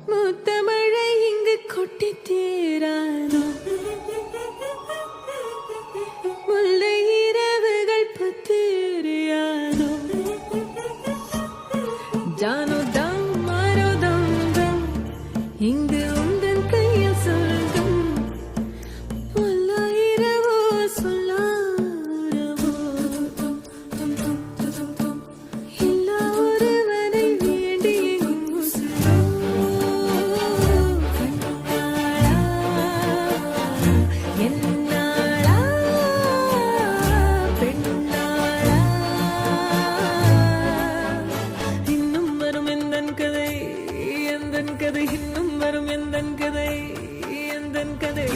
முத்தமழை இங்கு கொட்டி தீராதோ முல்லை இரவுகள் பத்தேறியாதோ ஜானோ தம் மாரோ தம் தம் இங்கு உந்தன் கையில் சொர்க்கம் இரவோ சொல்லாரவோ எல்லா ஒருவரை வேண்டி என்னாளா பெண்ணாளா இன்னும் வரும் எந்தன் கதை எந்தன் கதை இன்னும் வரும் எந்தன் கதை எந்தன் கதை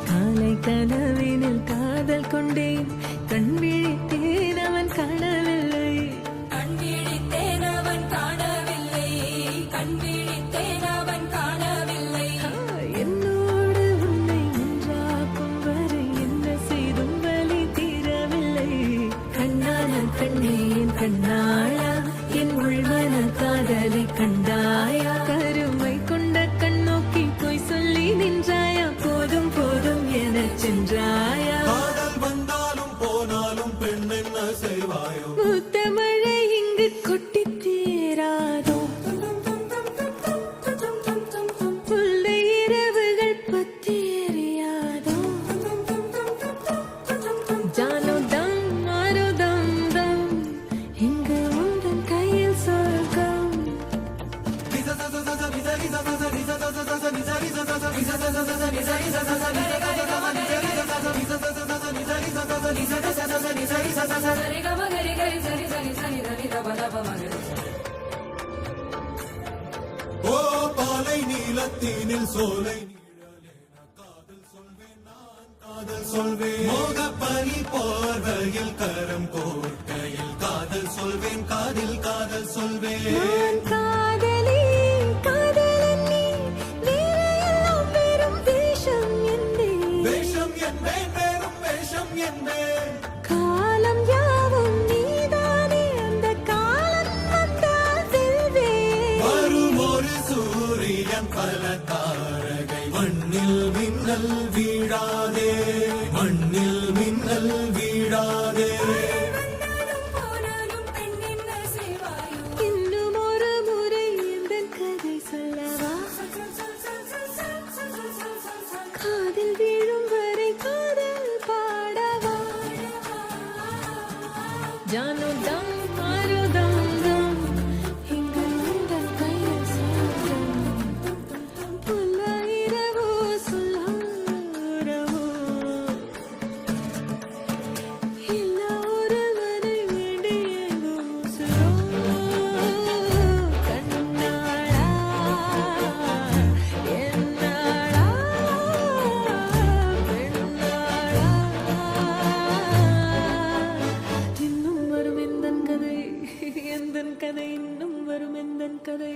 காலை கனவினில் காதல் கொண்டேன் கண் விழித்தேன் அவன் காணவில்லை கண் விழித்தேன் அவன் காணவில்லை கண் விழித்தேன் அவன் காணவில்லை என்னோடு உன்னை ஒன்றாக்கும் வரை என்ன செய்தும் வலி தீரவில்லை கண்ணான கண்ணே என் கண்ணாளா என் உள்மன காதலை கண்டாயா கருமை கொண்ட கண்ணோக்கி போய் சொல்லி நின்றாயா போதும் போதும் எனச் சென்றாயா காதல் வந்தாலும் போனாலும் பெண் என்ன செய்வாயோ முத்தமழை இங்கு கொட்டி தீராதோ முல்லை இரவுகள் பத்தேறியாதோ ஜானோ தம் மாரோ தம் தம் இங்கு உந்தன் கையில் சொர்க்கம் சரி கம கரி கரி சரி சரி சரி சரி தப தப மகரி ஓ பாலை நீலத்தீனில் சோலை நீழலேன காதல் சொல்வேன் நான் காதல் சொல்வேன் மோகப்பனி போர்வையில் கரம் கோர்க்கையில் காதல் சொல்வேன் காதில் காதல் சொல்வேன் நான் காதலி காதலன் நீ வேறையெல்லாம் வெறும் வேஷம் என்பேன் வேஷம் என்பேன் வேறும் வேஷம் என்பேன் காலம் யாவும் நீதானே அந்த காலம் வந்தால் செல்வேன் வரும் ஒரு சூரியன் பல தாரகை மண்ணில் மின்னல் வீழாதே மண்ணில் மின்னல் வீழாதே வந்தாலும் போனாலும் பெண் என்ன செய்வாயோ இன்னும் ஒரு முறை எந்தன் கதை சொல்லவா காதில் வீழும் வரை காதல் பாடவா ஜானோ தம் மாரோ தம் தம் இங்கு உந்தன் கையில் சொர்க்கம் புல்ல இரவோ சொல்லாரவோ எல்லா ஒருவரை வேண்டி எங்கும் உசுரோ கண்ணாளா என்னாளா பெண்ணாளா இன்னும் வரும் எந்தன் கதை எந்தன் கதை இன்னும் வரும் எந்தன் கதை